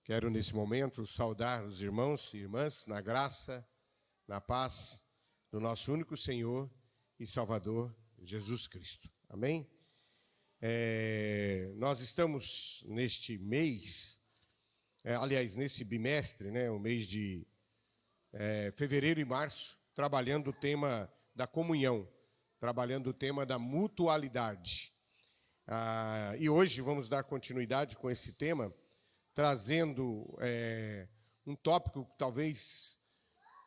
Quero, nesse momento, saudar os irmãos e irmãs na graça, na paz do nosso único Senhor e Salvador, Jesus Cristo. Amém? Nós estamos neste mês, nesse bimestre, o mês de fevereiro e março, trabalhando o tema da comunhão, trabalhando o tema da mutualidade. E hoje vamos dar continuidade com esse tema, trazendo um tópico talvez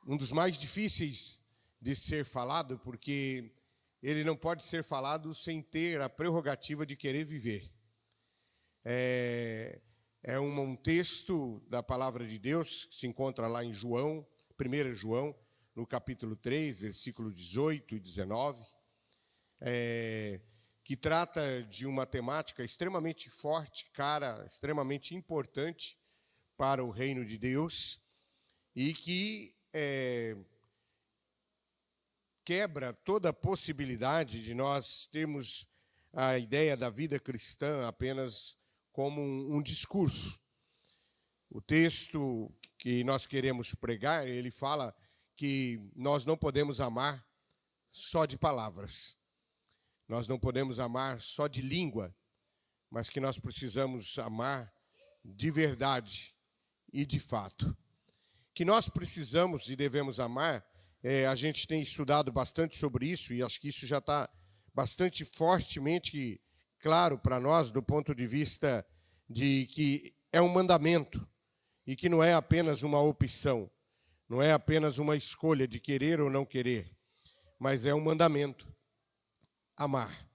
um dos mais difíceis de ser falado, porque ele não pode ser falado sem ter a prerrogativa de querer viver. É um texto da palavra de Deus que se encontra lá em João, 1 João, no capítulo 3, versículo 18 e 19, que trata de uma temática extremamente forte, cara, extremamente importante para o reino de Deus e que quebra toda a possibilidade de nós termos a ideia da vida cristã apenas como um discurso. O texto que nós queremos pregar, ele fala que nós não podemos amar só de palavras. Nós não podemos amar só de língua, mas que nós precisamos amar de verdade e de fato. Que nós precisamos e devemos amar, a gente tem estudado bastante sobre isso e acho que isso já está bastante fortemente claro para nós do ponto de vista de que é um mandamento e que não é apenas uma opção, não é apenas uma escolha de querer ou não querer, mas é um mandamento. Amar.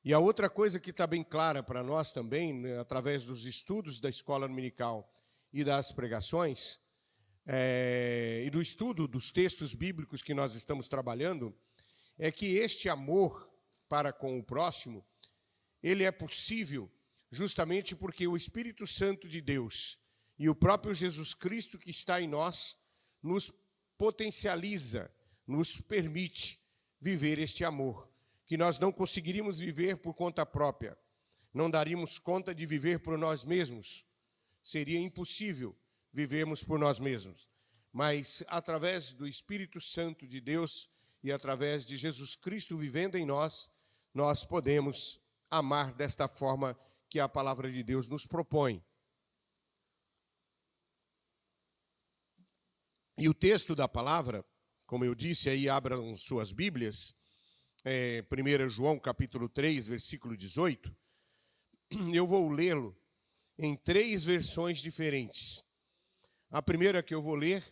E a outra coisa que está bem clara para nós também, através dos estudos da escola dominical e das pregações, e do estudo dos textos bíblicos que nós estamos trabalhando, é que este amor para com o próximo, ele é possível justamente porque o Espírito Santo de Deus e o próprio Jesus Cristo que está em nós nos potencializa, nos permite viver este amor, que nós não conseguiríamos viver por conta própria, não daríamos conta de viver por nós mesmos, seria impossível vivermos por nós mesmos, mas através do Espírito Santo de Deus e através de Jesus Cristo vivendo em nós, nós podemos amar desta forma que a palavra de Deus nos propõe. E o texto da palavra, como eu disse, aí abram suas Bíblias, 1 João capítulo 3, versículo 18, eu vou lê-lo em 3 versões diferentes. A primeira que eu vou ler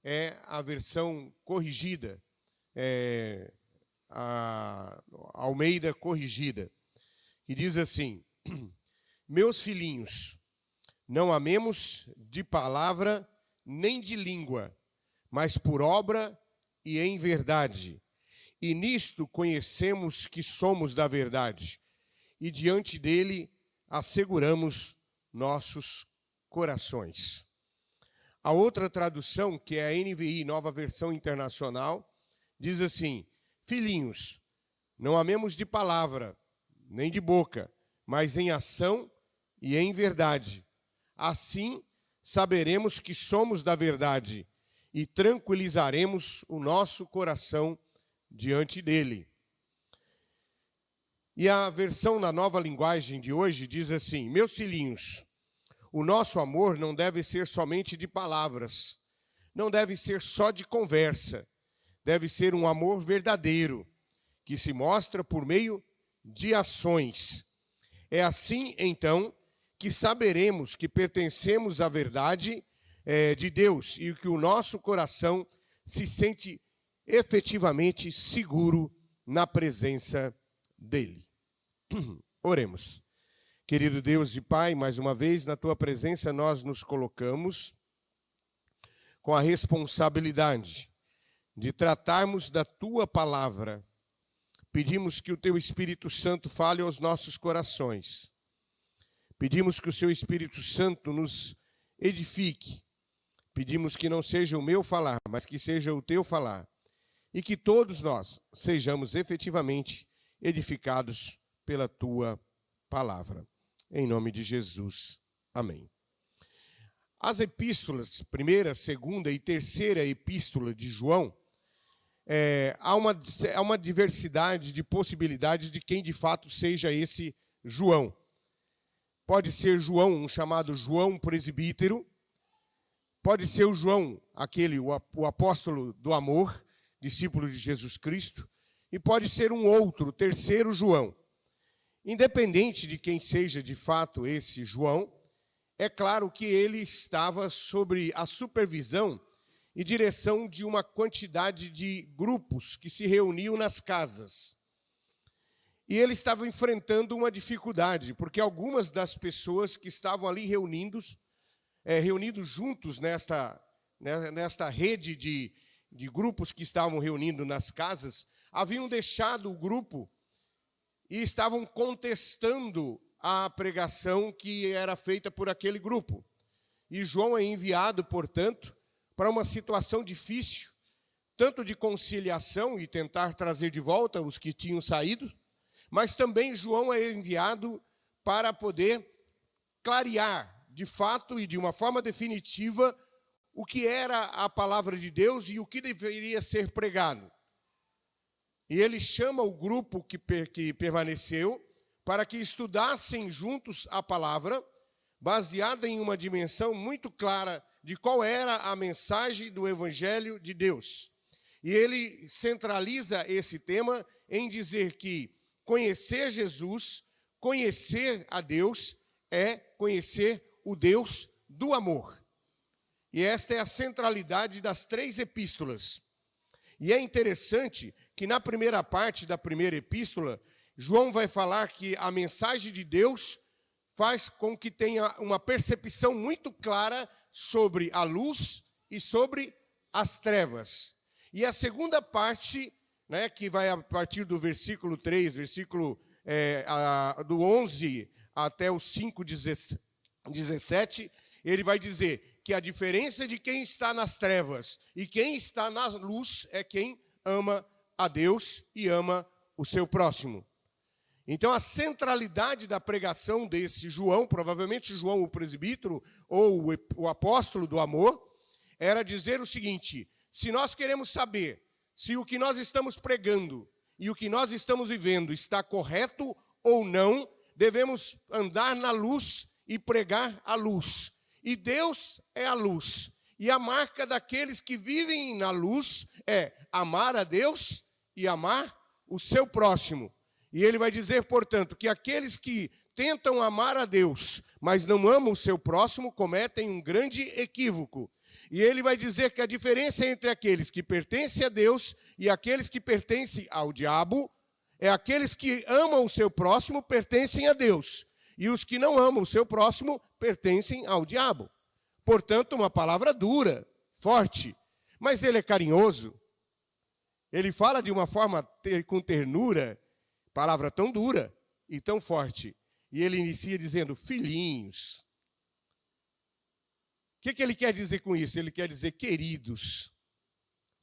é a versão corrigida, a Almeida corrigida, que diz assim: meus filhinhos, não amemos de palavra nem de língua, mas por obra e em verdade. E nisto conhecemos que somos da verdade, e diante dele asseguramos nossos corações. A outra tradução, que é a NVI, Nova Versão Internacional, diz assim: filhinhos, não amemos de palavra, nem de boca, mas em ação e em verdade. Assim saberemos que somos da verdade e tranquilizaremos o nosso coração diante dele. E a versão na nova linguagem de hoje diz assim: meus filhinhos, o nosso amor não deve ser somente de palavras, não deve ser só de conversa, deve ser um amor verdadeiro, que se mostra por meio de ações. É assim, então, que saberemos que pertencemos à verdade de Deus e que o nosso coração se sente efetivamente seguro na presença dele. Oremos. Querido Deus e Pai, mais uma vez na tua presença nós nos colocamos com a responsabilidade de tratarmos da tua palavra. Pedimos que o teu Espírito Santo fale aos nossos corações. Pedimos que o seu Espírito Santo nos edifique. Pedimos que não seja o meu falar, mas que seja o teu falar. E que todos nós sejamos efetivamente edificados pela tua palavra. Em nome de Jesus. Amém. As epístolas, primeira, segunda e terceira epístola de João, há uma diversidade de possibilidades de quem de fato seja esse João. Pode ser João, um chamado João presbítero, pode ser o João, o apóstolo do amor, discípulo de Jesus Cristo, e pode ser um outro, terceiro João. Independente de quem seja de fato esse João, é claro que ele estava sob a supervisão e direção de uma quantidade de grupos que se reuniam nas casas. E ele estava enfrentando uma dificuldade, porque algumas das pessoas que estavam ali reunidos juntos nesta rede de grupos que estavam reunindo nas casas, haviam deixado o grupo e estavam contestando a pregação que era feita por aquele grupo. E João é enviado, portanto, para uma situação difícil, tanto de conciliação e tentar trazer de volta os que tinham saído, mas também João é enviado para poder clarear, de fato e de uma forma definitiva, o que era a palavra de Deus e o que deveria ser pregado. E ele chama o grupo que permaneceu para que estudassem juntos a palavra, baseada em uma dimensão muito clara de qual era a mensagem do Evangelho de Deus. E ele centraliza esse tema em dizer que conhecer Jesus, conhecer a Deus, é conhecer o Deus do amor. E esta é a centralidade das 3 epístolas. E é interessante que na primeira parte da primeira epístola, João vai falar que a mensagem de Deus faz com que tenha uma percepção muito clara sobre a luz e sobre as trevas. E a segunda parte, que vai a partir do versículo 3, do 11 até o 5:17, ele vai dizer que a diferença de quem está nas trevas e quem está na luz é quem ama a Deus e ama o seu próximo. Então, a centralidade da pregação desse João, provavelmente João o presbítero ou o apóstolo do amor, era dizer o seguinte: se nós queremos saber se o que nós estamos pregando e o que nós estamos vivendo está correto ou não, devemos andar na luz e pregar a luz. E Deus é a luz. E a marca daqueles que vivem na luz é amar a Deus e amar o seu próximo. E ele vai dizer, portanto, que aqueles que tentam amar a Deus, mas não amam o seu próximo, cometem um grande equívoco. E ele vai dizer que a diferença entre aqueles que pertencem a Deus e aqueles que pertencem ao diabo é aqueles que amam o seu próximo pertencem a Deus, e os que não amam o seu próximo pertencem ao diabo. Portanto, uma palavra dura, forte, mas ele é carinhoso. Ele fala de uma forma com ternura, palavra tão dura e tão forte. E ele inicia dizendo, filhinhos. O que ele quer dizer com isso? Ele quer dizer, queridos,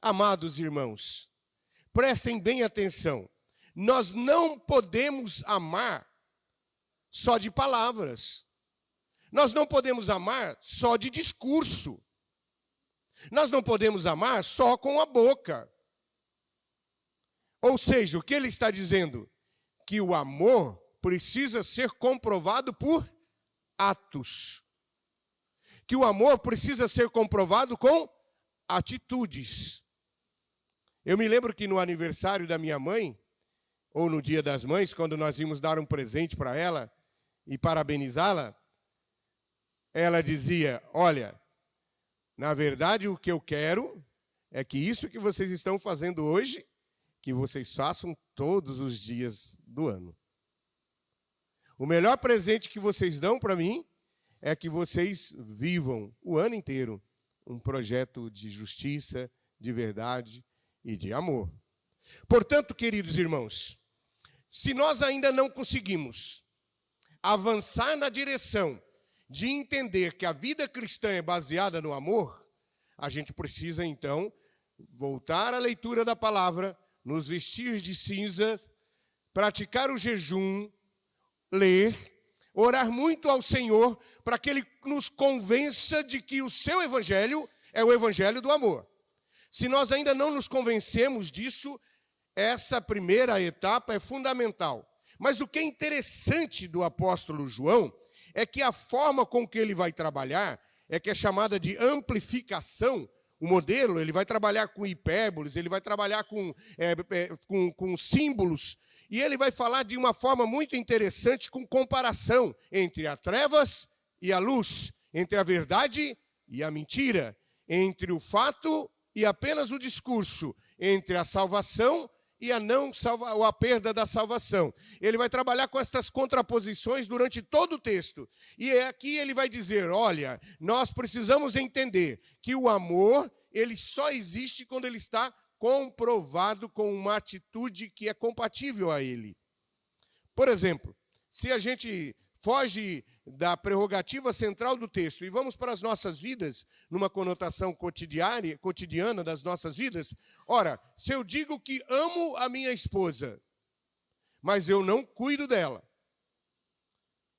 amados irmãos, prestem bem atenção. Nós não podemos amar só de palavras. Nós não podemos amar só de discurso. Nós não podemos amar só com a boca. Ou seja, o que ele está dizendo? Que o amor precisa ser comprovado por atos. Que o amor precisa ser comprovado com atitudes. Eu me lembro que no aniversário da minha mãe, ou no Dia das Mães, quando nós íamos dar um presente para ela e parabenizá-la, ela dizia, olha, na verdade o que eu quero é que isso que vocês estão fazendo hoje, que vocês façam todos os dias do ano. O melhor presente que vocês dão para mim é que vocês vivam o ano inteiro um projeto de justiça, de verdade e de amor. Portanto, queridos irmãos, se nós ainda não conseguimos avançar na direção de entender que a vida cristã é baseada no amor, a gente precisa, então, voltar à leitura da palavra, nos vestir de cinzas, praticar o jejum, ler, Orar muito ao Senhor para que Ele nos convença de que o seu evangelho é o evangelho do amor. Se nós ainda não nos convencemos disso, essa primeira etapa é fundamental. Mas o que é interessante do apóstolo João é que a forma com que ele vai trabalhar é que é chamada de amplificação. O modelo, ele vai trabalhar com hipérboles, ele vai trabalhar com símbolos, e ele vai falar de uma forma muito interessante com comparação entre as trevas e a luz, entre a verdade e a mentira, entre o fato e apenas o discurso, entre a salvação e a perda da salvação. Ele vai trabalhar com estas contraposições durante todo o texto. E aqui ele vai dizer, olha, nós precisamos entender que o amor, ele só existe quando ele está comprovado com uma atitude que é compatível a ele. Por exemplo, se a gente foge da prerrogativa central do texto e vamos para as nossas vidas, numa conotação cotidiana das nossas vidas, ora, se eu digo que amo a minha esposa, mas eu não cuido dela,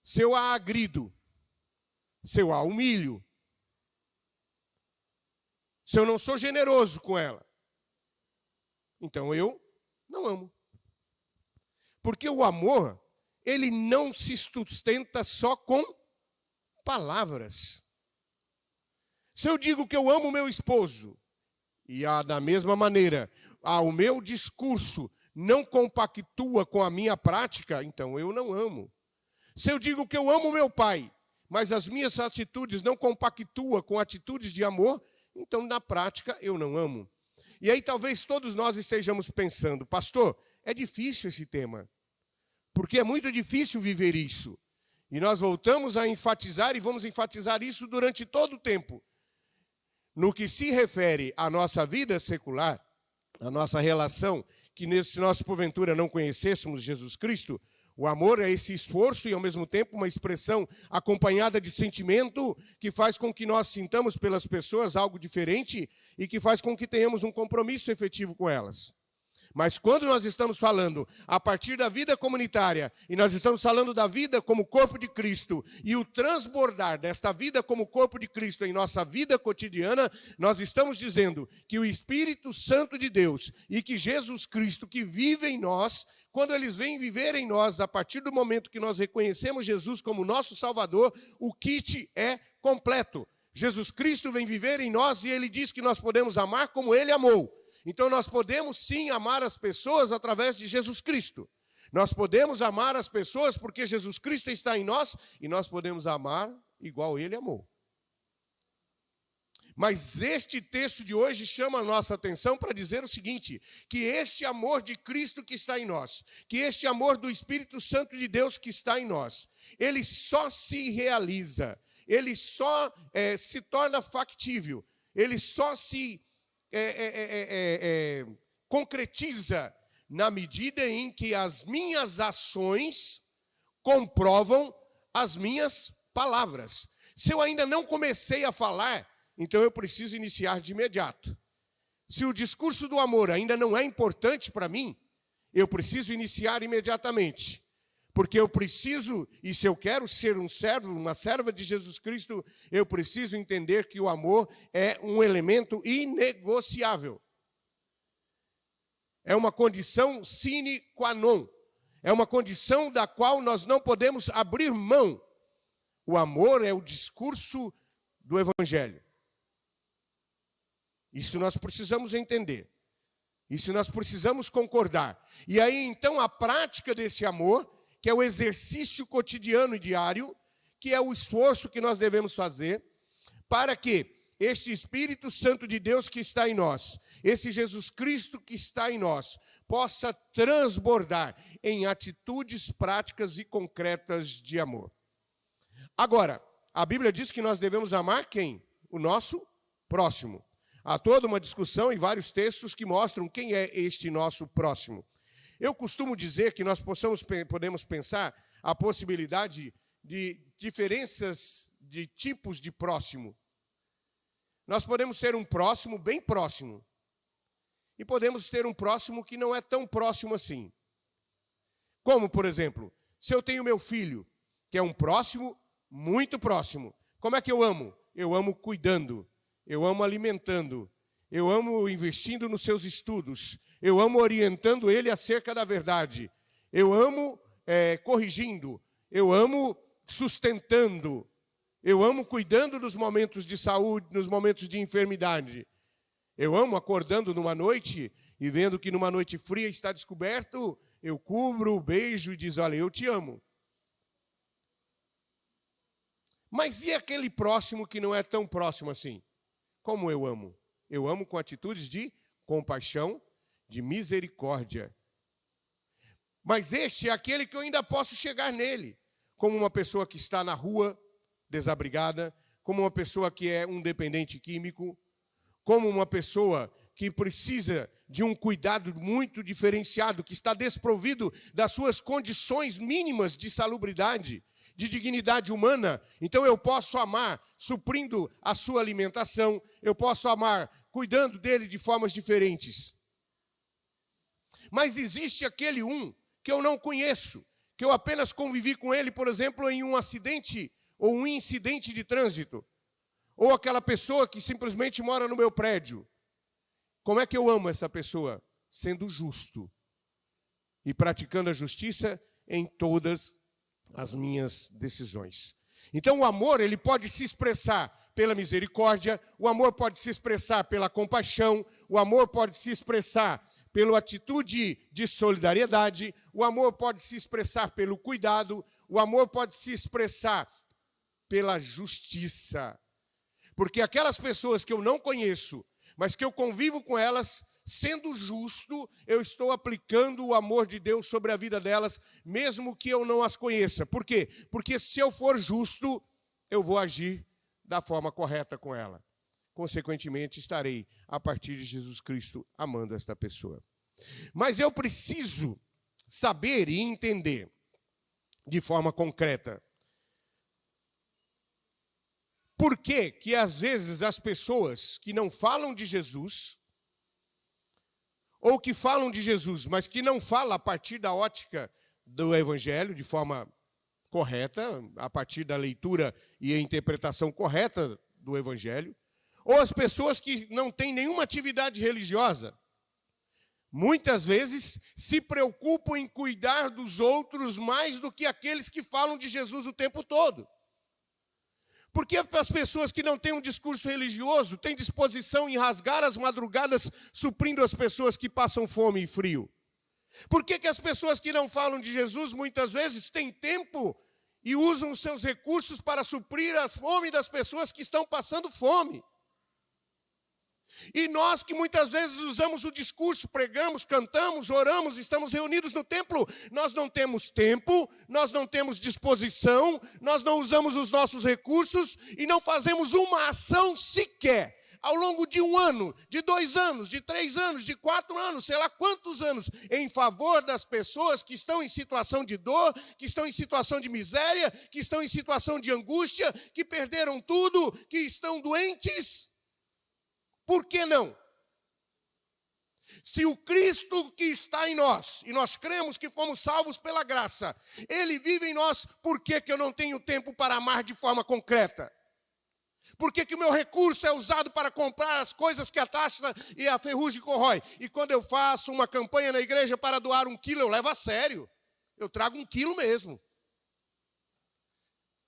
se eu a agrido, se eu a humilho, se eu não sou generoso com ela, então eu não amo. Porque o amor, ele não se sustenta só com palavras. Se eu digo que eu amo meu esposo, e da mesma maneira, o meu discurso não compactua com a minha prática, então eu não amo. Se eu digo que eu amo meu pai, mas as minhas atitudes não compactuam com atitudes de amor, então na prática eu não amo. E aí talvez todos nós estejamos pensando, pastor, é difícil esse tema. Porque é muito difícil viver isso. E nós voltamos a enfatizar e vamos enfatizar isso durante todo o tempo. No que se refere à nossa vida secular, à nossa relação, que se nós porventura não conhecêssemos Jesus Cristo, o amor é esse esforço e ao mesmo tempo uma expressão acompanhada de sentimento que faz com que nós sintamos pelas pessoas algo diferente e que faz com que tenhamos um compromisso efetivo com elas. Mas quando nós estamos falando a partir da vida comunitária, e nós estamos falando da vida como corpo de Cristo, e o transbordar desta vida como corpo de Cristo em nossa vida cotidiana, nós estamos dizendo que o Espírito Santo de Deus e que Jesus Cristo que vive em nós, quando eles vêm viver em nós, a partir do momento que nós reconhecemos Jesus como nosso Salvador, o kit é completo. Jesus Cristo vem viver em nós e ele diz que nós podemos amar como ele amou. Então nós podemos sim amar as pessoas através de Jesus Cristo. Nós podemos amar as pessoas porque Jesus Cristo está em nós e nós podemos amar igual ele amou. Mas este texto de hoje chama a nossa atenção para dizer o seguinte, que este amor de Cristo que está em nós, que este amor do Espírito Santo de Deus que está em nós, ele só se realiza, ele só se torna factível, ele só se concretiza na medida em que as minhas ações comprovam as minhas palavras. Se eu ainda não comecei a falar, então eu preciso iniciar de imediato. Se o discurso do amor ainda não é importante para mim, eu preciso iniciar imediatamente. Porque eu preciso, e se eu quero ser um servo, uma serva de Jesus Cristo, eu preciso entender que o amor é um elemento inegociável. É uma condição sine qua non. É uma condição da qual nós não podemos abrir mão. O amor é o discurso do Evangelho. Isso nós precisamos entender. Isso nós precisamos concordar. E aí, então, a prática desse amor, que é o exercício cotidiano e diário, que é o esforço que nós devemos fazer, para que este Espírito Santo de Deus que está em nós, esse Jesus Cristo que está em nós, possa transbordar em atitudes práticas e concretas de amor. Agora, a Bíblia diz que nós devemos amar quem? O nosso próximo. Há toda uma discussão em vários textos que mostram quem é este nosso próximo. Eu costumo dizer que nós podemos pensar a possibilidade de diferenças de tipos de próximo. Nós podemos ter um próximo bem próximo. E podemos ter um próximo que não é tão próximo assim. Como, por exemplo, se eu tenho meu filho que é um próximo muito próximo. Como é que eu amo? Eu amo cuidando, eu amo alimentando, eu amo investindo nos seus estudos, eu amo orientando ele acerca da verdade, eu amo corrigindo, eu amo sustentando, eu amo cuidando nos momentos de saúde, nos momentos de enfermidade. Eu amo acordando numa noite e vendo que numa noite fria está descoberto, eu cubro, beijo e diz, olha, eu te amo. Mas e aquele próximo que não é tão próximo assim? Como eu amo? Eu amo com atitudes de compaixão, de misericórdia. Mas este é aquele que eu ainda posso chegar nele, como uma pessoa que está na rua, desabrigada, como uma pessoa que é um dependente químico, como uma pessoa que precisa de um cuidado muito diferenciado, que está desprovido das suas condições mínimas de salubridade, de dignidade humana. Então eu posso amar suprindo a sua alimentação, eu posso amar cuidando dele de formas diferentes. Mas existe aquele que eu não conheço, que eu apenas convivi com ele, por exemplo, em um acidente ou um incidente de trânsito, ou aquela pessoa que simplesmente mora no meu prédio. Como é que eu amo essa pessoa? Sendo justo e praticando a justiça em todas as minhas decisões. Então o amor, ele pode se expressar pela misericórdia, o amor pode se expressar pela compaixão, o amor pode se expressar pela atitude de solidariedade, o amor pode se expressar pelo cuidado, o amor pode se expressar pela justiça. Porque aquelas pessoas que eu não conheço, mas que eu convivo com elas, sendo justo, eu estou aplicando o amor de Deus sobre a vida delas, mesmo que eu não as conheça. Por quê? Porque se eu for justo, eu vou agir da forma correta com ela. Consequentemente, estarei, a partir de Jesus Cristo, amando esta pessoa. Mas eu preciso saber e entender de forma concreta por que às vezes as pessoas que não falam de Jesus, ou que falam de Jesus, mas que não falam a partir da ótica do Evangelho, de forma correta, a partir da leitura e a interpretação correta do Evangelho, ou as pessoas que não têm nenhuma atividade religiosa, muitas vezes se preocupam em cuidar dos outros mais do que aqueles que falam de Jesus o tempo todo. Porque as pessoas que não têm um discurso religioso têm disposição em rasgar as madrugadas suprindo as pessoas que passam fome e frio? Por que as pessoas que não falam de Jesus muitas vezes têm tempo e usam os seus recursos para suprir a fome das pessoas que estão passando fome? E nós que muitas vezes usamos o discurso, pregamos, cantamos, oramos, estamos reunidos no templo, nós não temos tempo, nós não temos disposição, nós não usamos os nossos recursos e não fazemos uma ação sequer ao longo de 1 ano, de 2 anos, de 3 anos, de 4 anos, sei lá quantos anos, em favor das pessoas que estão em situação de dor, que estão em situação de miséria, que estão em situação de angústia, que perderam tudo, que estão doentes. Por que não? Se o Cristo que está em nós, e nós cremos que fomos salvos pela graça, Ele vive em nós, por que eu não tenho tempo para amar de forma concreta? Por que o meu recurso é usado para comprar as coisas que a taxa e a ferrugem corrói? E quando eu faço uma campanha na igreja para doar 1 quilo, eu levo a sério. Eu trago 1 quilo mesmo.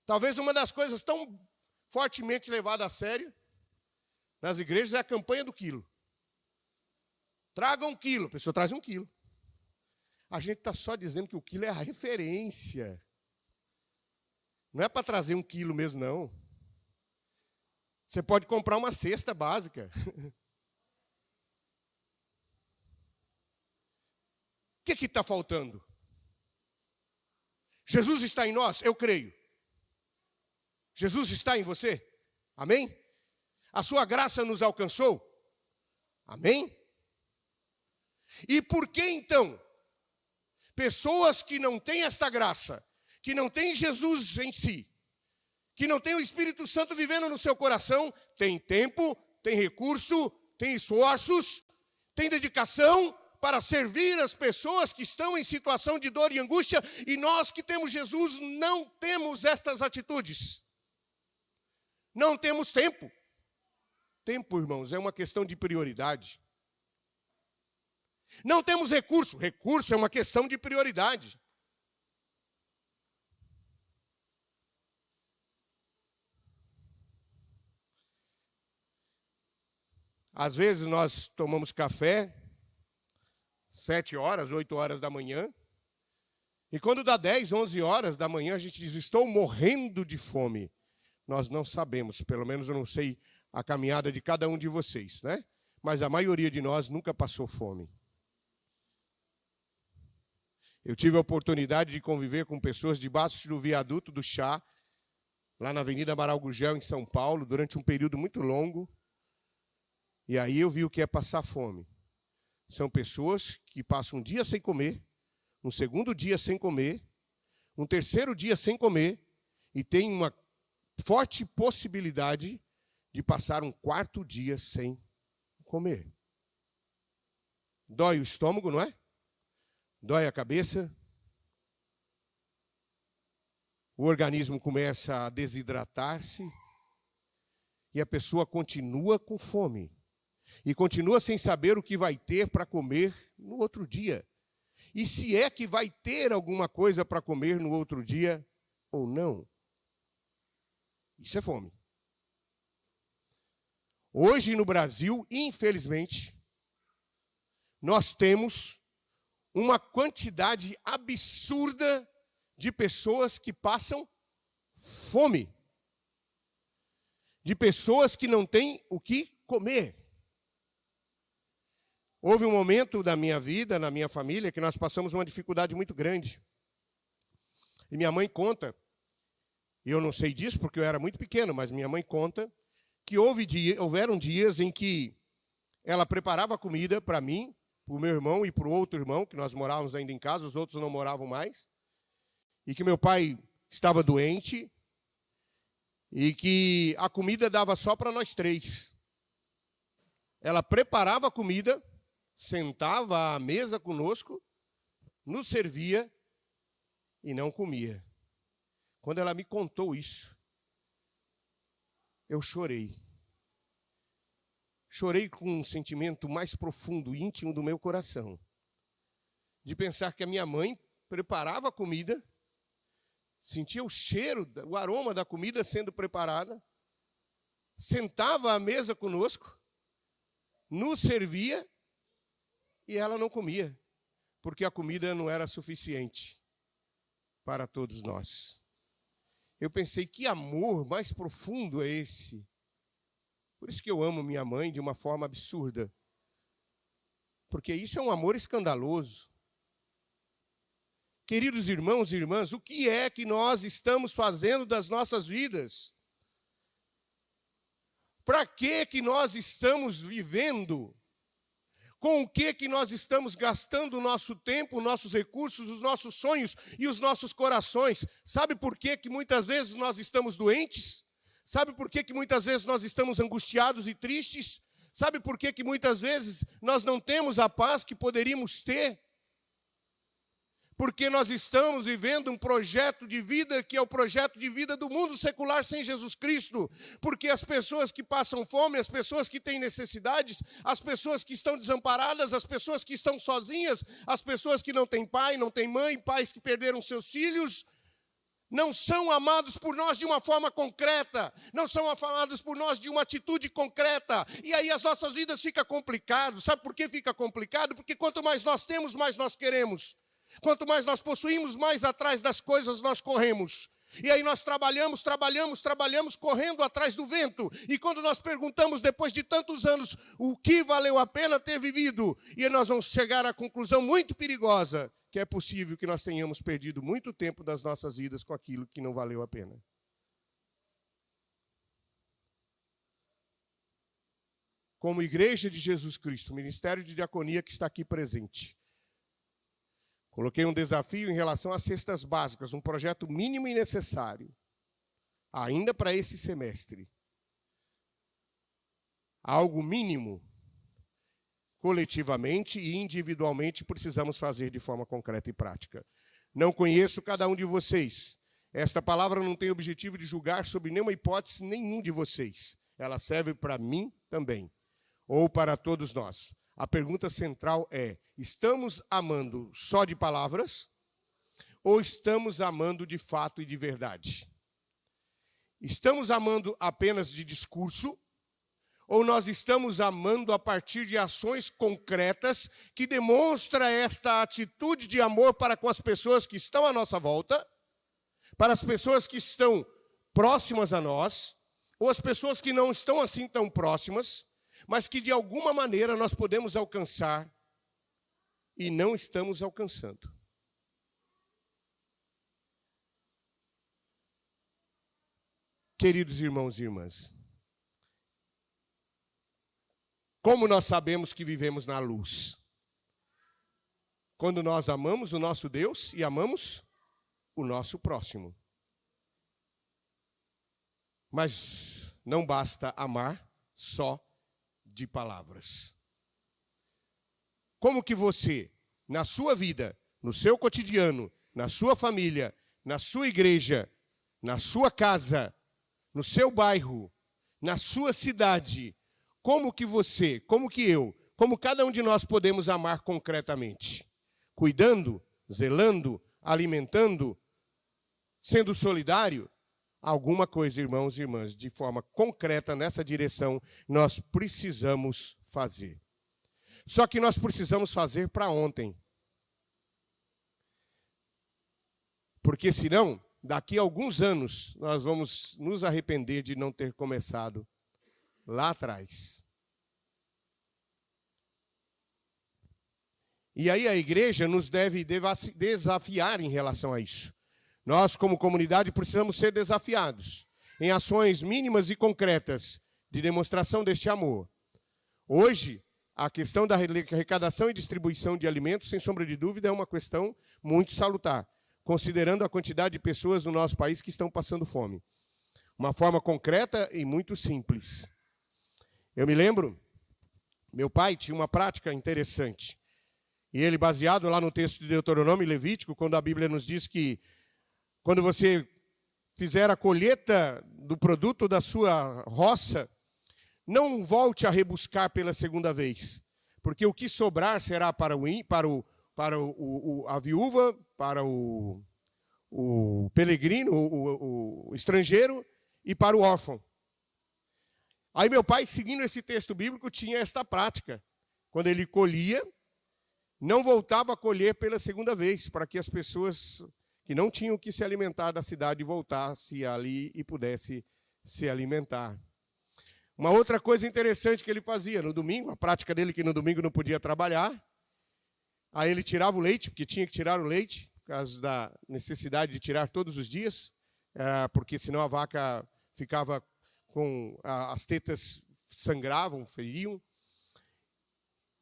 Talvez uma das coisas tão fortemente levada a sério nas igrejas é a campanha do quilo. Traga 1 quilo, a pessoa traz 1 quilo. A gente está só dizendo que o quilo é a referência. Não é para trazer 1 quilo mesmo, não. Você pode comprar uma cesta básica. O que está faltando? Jesus está em nós? Eu creio. Jesus está em você? Amém? A sua graça nos alcançou? Amém? E por que então pessoas que não têm esta graça, que não têm Jesus em si, que não têm o Espírito Santo vivendo no seu coração, têm tempo, têm recurso, têm esforços, têm dedicação para servir as pessoas que estão em situação de dor e angústia, e nós que temos Jesus não temos estas atitudes. Não temos tempo. Tempo, irmãos, é uma questão de prioridade. Não temos recurso. Recurso é uma questão de prioridade. Às vezes nós tomamos café 7 horas, 8 horas da manhã, e quando dá 10, 11 horas da manhã, a gente diz, estou morrendo de fome. Nós não sabemos, pelo menos eu não sei a caminhada de cada um de vocês, né? Mas a maioria de nós nunca passou fome. Eu tive a oportunidade de conviver com pessoas debaixo do viaduto do Chá, lá na Avenida Amaral Gurgel, em São Paulo, durante um período muito longo. E aí eu vi o que é passar fome. São pessoas que passam um dia sem comer, um segundo dia sem comer, um terceiro dia sem comer, e tem uma forte possibilidade de passar um quarto dia sem comer. Dói o estômago, não é? Dói a cabeça. O organismo começa a desidratar-se e a pessoa continua com fome. E continua sem saber o que vai ter para comer no outro dia. E se é que vai ter alguma coisa para comer no outro dia ou não. Isso é fome. Hoje no Brasil, infelizmente, nós temos uma quantidade absurda de pessoas que passam fome. De pessoas que não têm o que comer. Houve um momento da minha vida, na minha família, que nós passamos uma dificuldade muito grande. E minha mãe conta, e eu não sei disso porque eu era muito pequeno, mas minha mãe conta, que houveram dias em que ela preparava comida para mim, para o meu irmão e para o outro irmão, que nós morávamos ainda em casa, os outros não moravam mais, e que meu pai estava doente, e que a comida dava só para nós 3. Ela preparava a comida, sentava à mesa conosco, nos servia e não comia. Quando ela me contou isso, eu chorei. Chorei com um sentimento mais profundo, íntimo do meu coração. De pensar que a minha mãe preparava a comida, sentia o cheiro, o aroma da comida sendo preparada, sentava à mesa conosco, nos servia e ela não comia, porque a comida não era suficiente para todos nós. Eu pensei, que amor mais profundo é esse? Por isso que eu amo minha mãe de uma forma absurda. Porque isso é um amor escandaloso. Queridos irmãos e irmãs, o que é que nós estamos fazendo das nossas vidas? Para que nós estamos vivendo? Com o que nós estamos gastando o nosso tempo, os nossos recursos, os nossos sonhos e os nossos corações? Sabe por que muitas vezes nós estamos doentes? Sabe por que muitas vezes nós estamos angustiados e tristes? Sabe por que muitas vezes nós não temos a paz que poderíamos ter? Porque nós estamos vivendo um projeto de vida que é o projeto de vida do mundo secular sem Jesus Cristo. Porque as pessoas que passam fome, as pessoas que têm necessidades, as pessoas que estão desamparadas, as pessoas que estão sozinhas, as pessoas que não têm pai, não têm mãe, pais que perderam seus filhos, não são amados por nós de uma forma concreta, não são amados por nós de uma atitude concreta. E aí as nossas vidas ficam complicadas. Sabe por que fica complicado? Porque quanto mais nós temos, mais nós queremos. Quanto mais nós possuímos, mais atrás das coisas nós corremos. E aí nós trabalhamos, correndo atrás do vento. E quando nós perguntamos, depois de tantos anos, o que valeu a pena ter vivido, e nós vamos chegar à conclusão muito perigosa, que é possível que nós tenhamos perdido muito tempo das nossas vidas com aquilo que não valeu a pena. Como Igreja de Jesus Cristo, o Ministério de Diaconia que está aqui presente, coloquei um desafio em relação às cestas básicas, um projeto mínimo e necessário, ainda para esse semestre. Algo mínimo coletivamente e individualmente precisamos fazer de forma concreta e prática. Não conheço cada um de vocês. Esta palavra não tem o objetivo de julgar sobre nenhuma hipótese nenhum de vocês. Ela serve para mim também, ou para todos nós. A pergunta central é: estamos amando só de palavras ou estamos amando de fato e de verdade? Estamos amando apenas de discurso ou nós estamos amando a partir de ações concretas que demonstram esta atitude de amor para com as pessoas que estão à nossa volta, para as pessoas que estão próximas a nós, ou as pessoas que não estão assim tão próximas, mas que de alguma maneira nós podemos alcançar e não estamos alcançando. Queridos irmãos e irmãs, como nós sabemos que vivemos na luz? Quando nós amamos o nosso Deus e amamos o nosso próximo. Mas não basta amar só de palavras. Como que você, na sua vida, no seu cotidiano, na sua família, na sua igreja, na sua casa, no seu bairro, na sua cidade, como que você, como que eu, como cada um de nós podemos amar concretamente? Cuidando, zelando, alimentando, sendo solidário? Alguma coisa, irmãos e irmãs, de forma concreta nessa direção, nós precisamos fazer. Só que nós precisamos fazer para ontem. Porque senão, daqui a alguns anos, nós vamos nos arrepender de não ter começado lá atrás. E aí a igreja nos deve desafiar em relação a isso. Nós, como comunidade, precisamos ser desafiados em ações mínimas e concretas de demonstração deste amor. Hoje, a questão da arrecadação e distribuição de alimentos, sem sombra de dúvida, é uma questão muito salutar, considerando a quantidade de pessoas no nosso país que estão passando fome. Uma forma concreta e muito simples. Eu me lembro, meu pai tinha uma prática interessante. E ele, baseado lá no texto de Deuteronômio e Levítico, quando a Bíblia nos diz que quando você fizer a colheita do produto da sua roça, não volte a rebuscar pela segunda vez, porque o que sobrar será para a viúva, para o peregrino, o estrangeiro e para o órfão. Aí meu pai, seguindo esse texto bíblico, tinha esta prática. Quando ele colhia, não voltava a colher pela segunda vez, para que as pessoas que não tinham que se alimentar da cidade voltassem ali e pudessem se alimentar. Uma outra coisa interessante que ele fazia, no domingo, a prática dele que no domingo não podia trabalhar, aí ele tirava o leite, porque tinha que tirar o leite, por causa da necessidade de tirar todos os dias, porque senão a vaca ficava com as tetas sangravam, feriam.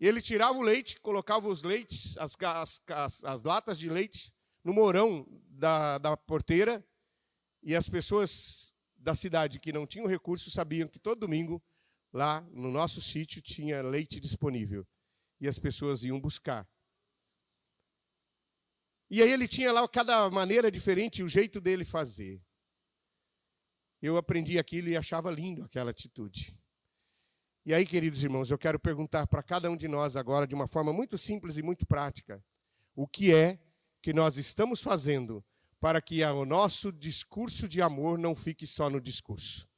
E ele tirava o leite, colocava os leites, as latas de leite no morão da porteira, e as pessoas da cidade que não tinham recursos sabiam que todo domingo, lá no nosso sítio, tinha leite disponível. E as pessoas iam buscar. E aí ele tinha lá cada maneira diferente, o jeito dele fazer. Eu aprendi aquilo e achava lindo aquela atitude. E aí, queridos irmãos, eu quero perguntar para cada um de nós agora, de uma forma muito simples e muito prática, o que é que nós estamos fazendo para que o nosso discurso de amor não fique só no discurso.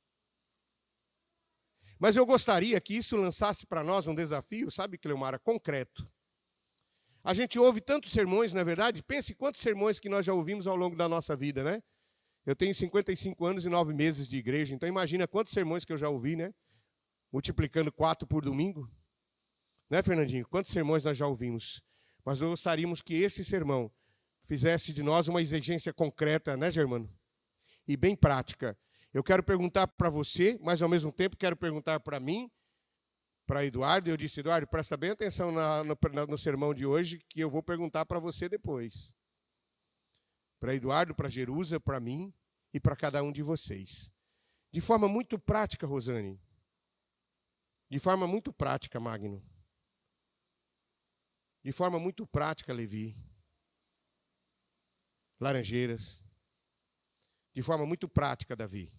Mas eu gostaria que isso lançasse para nós um desafio, sabe, Cleomara, concreto. A gente ouve tantos sermões, não é verdade? Pense quantos sermões que nós já ouvimos ao longo da nossa vida, né? Eu tenho 55 anos e 9 meses de igreja, então imagina quantos sermões que eu já ouvi, né? Multiplicando 4 por domingo. Né, Fernandinho? Quantos sermões nós já ouvimos? Mas nós gostaríamos que esse sermão fizesse de nós uma exigência concreta, né, Germano? E bem prática. Eu quero perguntar para você, mas ao mesmo tempo quero perguntar para mim, para Eduardo. Eu disse, Eduardo, presta bem atenção no sermão de hoje, que eu vou perguntar para você depois. Para Eduardo, para Jerusa, para mim e para cada um de vocês. De forma muito prática, Rosane. De forma muito prática, Magno. De forma muito prática, Levi, Laranjeiras, de forma muito prática, Davi,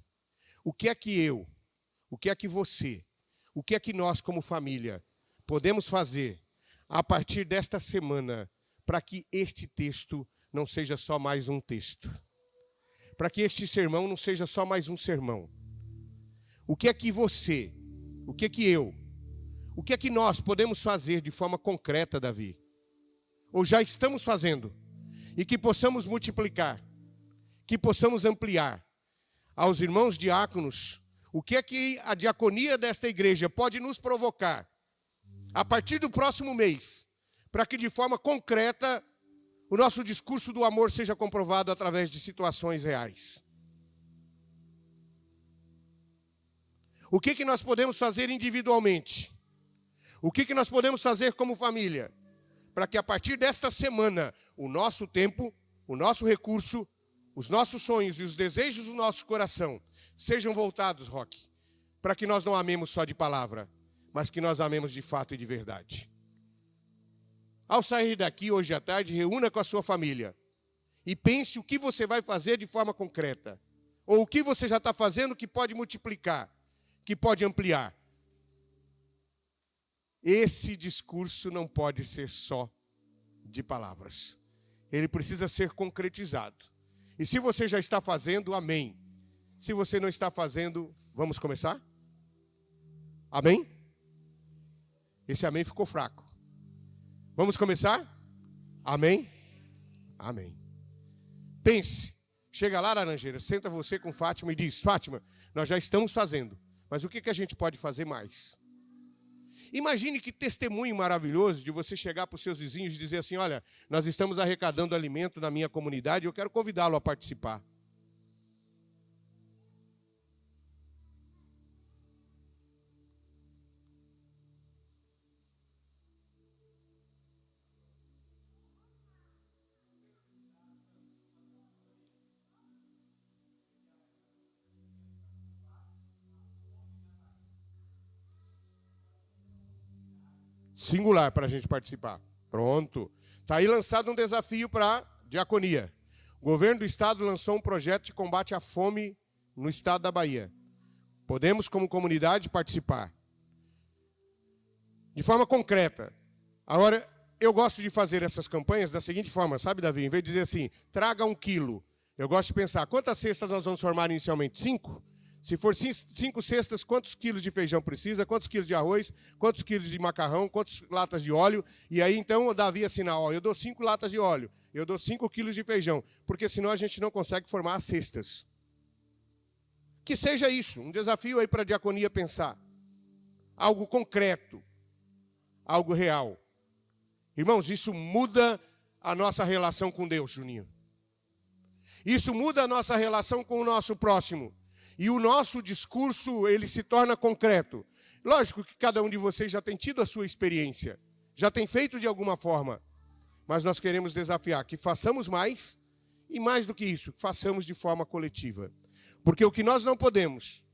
o que é que você, o que é que nós como família podemos fazer a partir desta semana para que este texto não seja só mais um texto? Para que este sermão não seja só mais um sermão? O que é que você, o que é que eu, o que é que nós podemos fazer de forma concreta, Davi? Ou já estamos fazendo, e que possamos multiplicar, que possamos ampliar aos irmãos diáconos, o que é que a diaconia desta igreja pode nos provocar a partir do próximo mês, para que de forma concreta o nosso discurso do amor seja comprovado através de situações reais. O que nós podemos fazer individualmente? O que nós podemos fazer como família? Para que a partir desta semana, o nosso tempo, o nosso recurso, os nossos sonhos e os desejos do nosso coração sejam voltados, Roque, para que nós não amemos só de palavra, mas que nós amemos de fato e de verdade. Ao sair daqui hoje à tarde, reúna com a sua família e pense o que você vai fazer de forma concreta, ou o que você já está fazendo que pode multiplicar, que pode ampliar. Esse discurso não pode ser só de palavras. Ele precisa ser concretizado. E se você já está fazendo, amém. Se você não está fazendo, vamos começar? Amém? Esse amém ficou fraco. Vamos começar? Amém? Amém. Pense. Chega lá, Laranjeira, senta você com Fátima e diz: Fátima, nós já estamos fazendo, mas o que a gente pode fazer mais? Imagine que testemunho maravilhoso de você chegar para os seus vizinhos e dizer assim: olha, nós estamos arrecadando alimento na minha comunidade, eu quero convidá-lo a participar. Singular para a gente participar. Pronto. Está aí lançado um desafio para a diaconia. O governo do estado lançou um projeto de combate à fome no estado da Bahia. Podemos, como comunidade, participar. De forma concreta. Agora, eu gosto de fazer essas campanhas da seguinte forma, sabe, Davi? Em vez de dizer assim, traga 1 quilo. Eu gosto de pensar, quantas cestas nós vamos formar inicialmente? 5? Se for 5 cestas, quantos quilos de feijão precisa? Quantos quilos de arroz? Quantos quilos de macarrão? Quantas latas de óleo? E aí, então, o Davi assina, eu dou 5 latas de óleo. Eu dou 5 quilos de feijão. Porque senão a gente não consegue formar as cestas. Que seja isso, um desafio aí para a diaconia pensar. Algo concreto. Algo real. Irmãos, isso muda a nossa relação com Deus, Juninho. Isso muda a nossa relação com o nosso próximo. E o nosso discurso, ele se torna concreto. Lógico que cada um de vocês já tem tido a sua experiência. Já tem feito de alguma forma. Mas nós queremos desafiar que façamos mais. E mais do que isso, que façamos de forma coletiva. Porque o que nós não podemos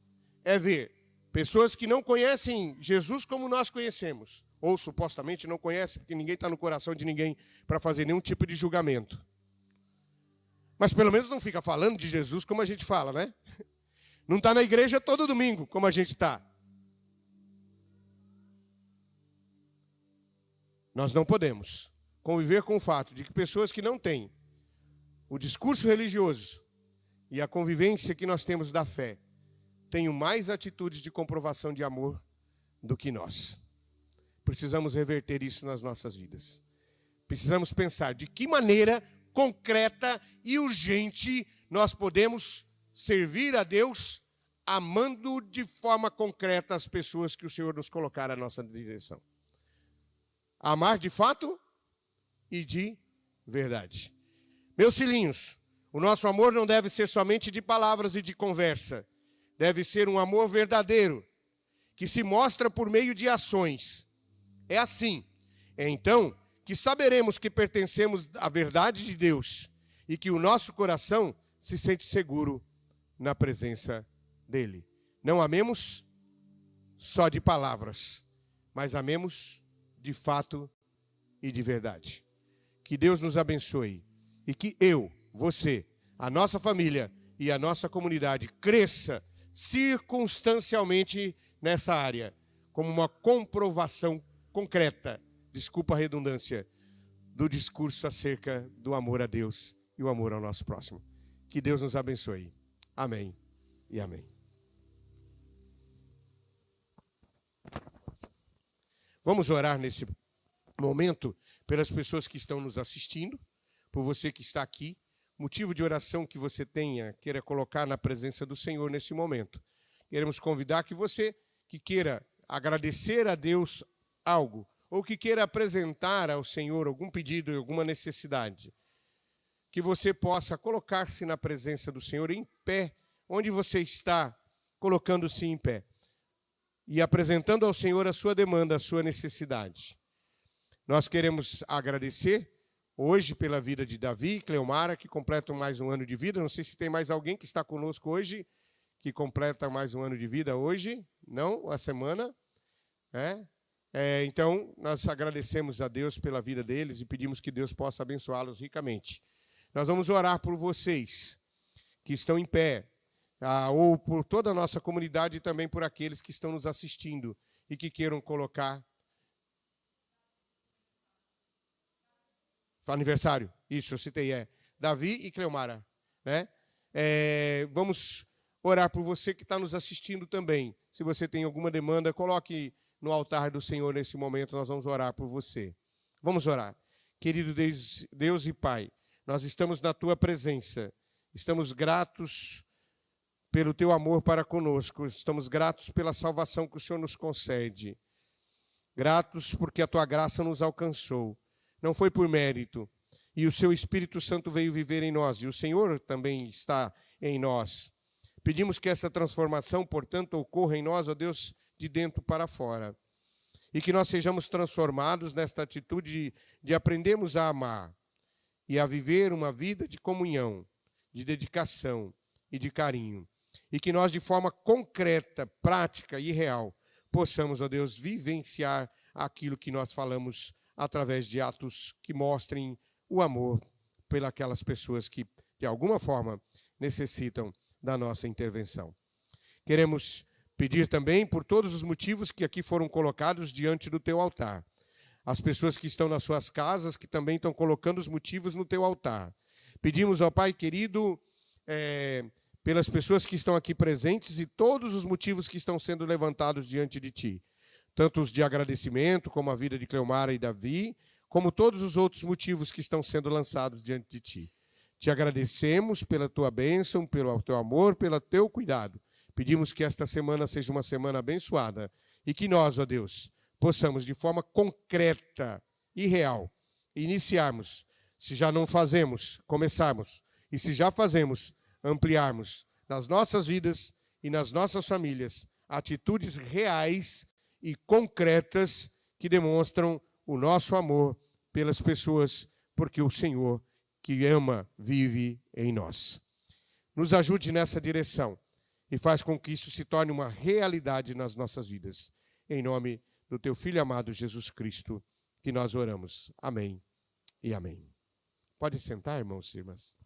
é ver pessoas que não conhecem Jesus como nós conhecemos. Ou supostamente não conhecem, porque ninguém está no coração de ninguém para fazer nenhum tipo de julgamento. Mas pelo menos não fica falando de Jesus como a gente fala, né? Não está na igreja todo domingo, como a gente está. Nós não podemos conviver com o fato de que pessoas que não têm o discurso religioso e a convivência que nós temos da fé tenham mais atitudes de comprovação de amor do que nós. Precisamos reverter isso nas nossas vidas. Precisamos pensar de que maneira concreta e urgente nós podemos servir a Deus, amando de forma concreta as pessoas que o Senhor nos colocar à nossa direção. Amar de fato e de verdade. Meus filhinhos, o nosso amor não deve ser somente de palavras e de conversa. Deve ser um amor verdadeiro, que se mostra por meio de ações. É assim, então, que saberemos que pertencemos à verdade de Deus e que o nosso coração se sente seguro na presença dele. Não amemos só de palavras, mas amemos de fato e de verdade. Que Deus nos abençoe e que eu, você, a nossa família e a nossa comunidade cresça circunstancialmente nessa área, como uma comprovação concreta, desculpa a redundância, do discurso acerca do amor a Deus e o amor ao nosso próximo. Que Deus nos abençoe. Amém e amém. Vamos orar nesse momento pelas pessoas que estão nos assistindo, por você que está aqui. Motivo de oração que você tenha, queira colocar na presença do Senhor nesse momento. Queremos convidar que você que queira agradecer a Deus algo, ou que queira apresentar ao Senhor algum pedido, alguma necessidade, que você possa colocar-se na presença do Senhor em pé, onde você está, colocando-se em pé, e apresentando ao Senhor a sua demanda, a sua necessidade. Nós queremos agradecer hoje pela vida de Davi e Cleomara, que completam mais um ano de vida. Não sei se tem mais alguém que está conosco hoje, que completa mais um ano de vida hoje. Não? A semana? Então, nós agradecemos a Deus pela vida deles e pedimos que Deus possa abençoá-los ricamente. Nós vamos orar por vocês que estão em pé, ou por toda a nossa comunidade e também por aqueles que estão nos assistindo e que queiram colocar aniversário. Isso, eu citei, Davi e Cleomara, né? Vamos orar por você que está nos assistindo também. Se você tem alguma demanda, coloque no altar do Senhor nesse momento, nós vamos orar por você. Vamos orar. Querido Deus e Pai, nós estamos na Tua presença, estamos gratos pelo Teu amor para conosco, estamos gratos pela salvação que o Senhor nos concede, gratos porque a Tua graça nos alcançou. Não foi por mérito, e o Seu Espírito Santo veio viver em nós, e o Senhor também está em nós. Pedimos que essa transformação, portanto, ocorra em nós, ó Deus, de dentro para fora, e que nós sejamos transformados nesta atitude de aprendermos a amar e a viver uma vida de comunhão, de dedicação e de carinho, e que nós, de forma concreta, prática e real, possamos, ó Deus, vivenciar aquilo que nós falamos através de atos que mostrem o amor pelas pessoas que, de alguma forma, necessitam da nossa intervenção. Queremos pedir também por todos os motivos que aqui foram colocados diante do Teu altar. As pessoas que estão nas suas casas, que também estão colocando os motivos no Teu altar. Pedimos ao Pai querido, pelas pessoas que estão aqui presentes e todos os motivos que estão sendo levantados diante de Ti. Tanto os de agradecimento, como a vida de Cleomara e Davi, como todos os outros motivos que estão sendo lançados diante de Ti. Te agradecemos pela Tua bênção, pelo Teu amor, pelo Teu cuidado. Pedimos que esta semana seja uma semana abençoada e que nós, ó Deus, possamos de forma concreta e real iniciarmos, se já não fazemos, começarmos, e se já fazemos, ampliarmos nas nossas vidas e nas nossas famílias atitudes reais e concretas que demonstram o nosso amor pelas pessoas, porque o Senhor que ama vive em nós. Nos ajude nessa direção e faz com que isso se torne uma realidade nas nossas vidas. Em nome do Teu Filho amado Jesus Cristo, que nós oramos. Amém e amém. Pode sentar, irmãos e irmãs.